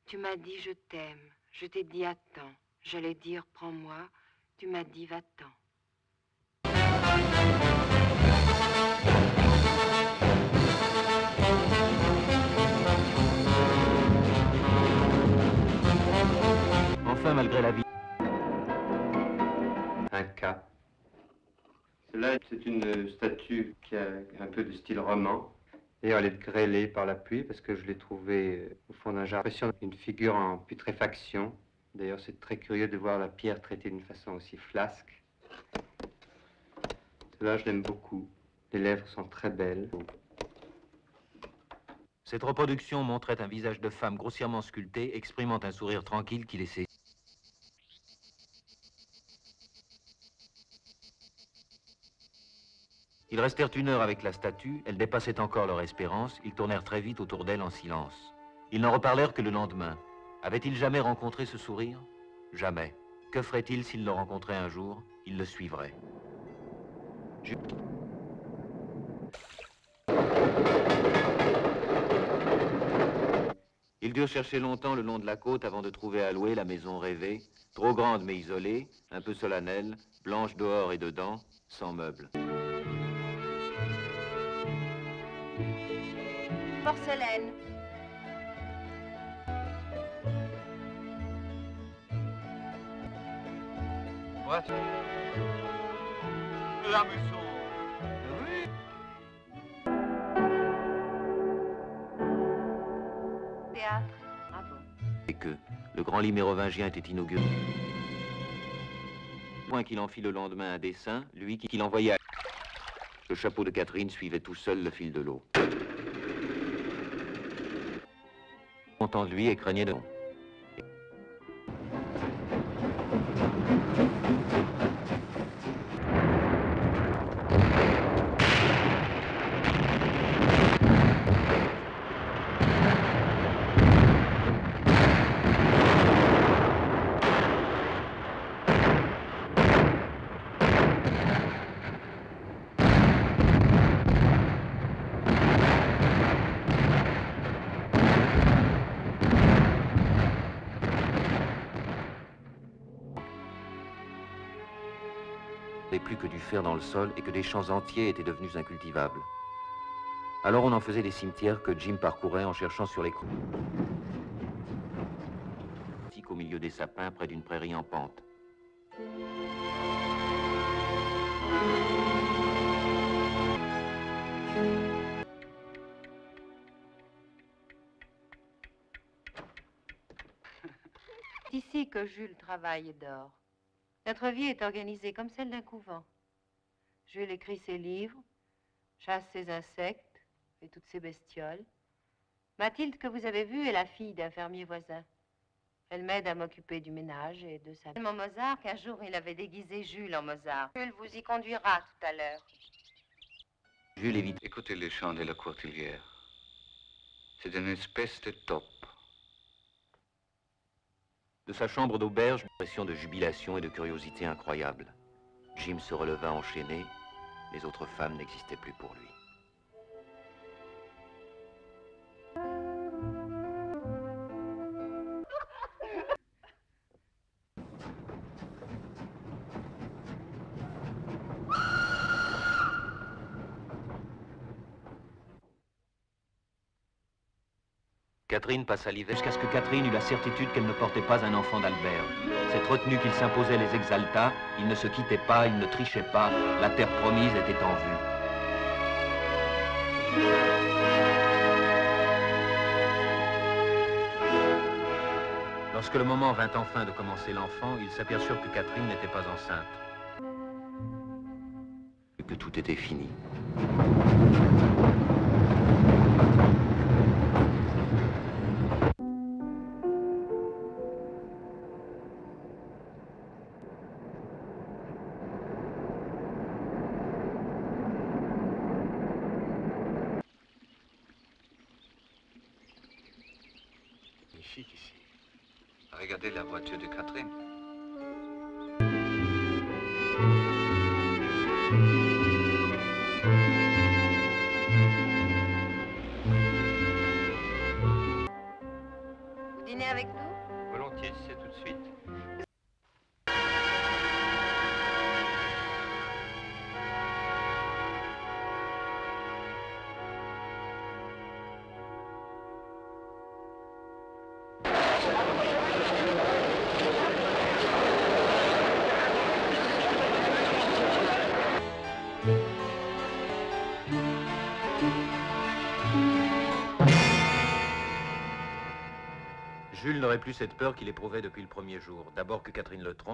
Tu m'as dit je t'aime, je t'ai dit attends. J'allais dire prends-moi, tu m'as dit va-t'en. Enfin, malgré la vie. Un cas. Cela, c'est une statue qui a un peu de style roman. D'ailleurs, elle est grêlée par la pluie parce que je l'ai trouvée au fond d'un jardin. J'ai l'impression d'une figure en putréfaction. D'ailleurs, c'est très curieux de voir la pierre traitée d'une façon aussi flasque. Cela, je l'aime beaucoup. Les lèvres sont très belles. Cette reproduction montrait un visage de femme grossièrement sculpté, exprimant un sourire tranquille qui laissait... Ils restèrent 1 heure avec la statue, elle dépassait encore leur espérance, ils tournèrent très vite autour d'elle en silence. Ils n'en reparlèrent que le lendemain. Avaient-ils jamais rencontré ce sourire? Jamais. Que ferait-il s'ils le rencontraient un jour? Ils le suivraient. Ils durent chercher longtemps le long de la côte avant de trouver à louer la maison rêvée, trop grande mais isolée, un peu solennelle, blanche dehors et dedans, sans meubles. Porcelaine. What? La maison. Oui. Théâtre. Bravo. Et que le grand lit mérovingien était inauguré. Point qu'il en fit le lendemain un dessin, lui qui l'envoyait à... Le chapeau de Catherine suivait tout seul le fil de l'eau. Content de lui et craignait de... plus que du fer dans le sol et que des champs entiers étaient devenus incultivables. Alors on en faisait des cimetières que Jim parcourait en cherchant sur les coups. Au milieu des sapins, près d'une prairie en pente. C'est ici que Jules travaille et dort. Notre vie est organisée comme celle d'un couvent. Jules écrit ses livres, chasse ses insectes et toutes ses bestioles. Mathilde, que vous avez vue, est la fille d'un fermier voisin. Elle m'aide à m'occuper du ménage et de sa... Mon Mozart, qu'un jour il avait déguisé Jules en Mozart. Jules vous y conduira tout à l'heure. Jules évite. Écoutez les chants de la courtilière. C'est une espèce de taupe. De sa chambre d'auberge, une pression de jubilation et de curiosité incroyable. Jim se releva enchaîné. Les autres femmes n'existaient plus pour lui. Catherine passa l'hiver jusqu'à ce que Catherine eut la certitude qu'elle ne portait pas un enfant d'Albert. Cette retenue qu'il s'imposait les exalta, ils ne se quittaient pas, ils ne trichaient pas, la terre promise était en vue. Lorsque le moment vint enfin de commencer l'enfant, ils s'aperçurent que Catherine n'était pas enceinte. Et que tout était fini. Magnifique ici. Regardez la voiture de Catherine. Vous dînez avec n'aurait plus cette peur qu'il éprouvait depuis le premier jour. D'abord que Catherine le trompe,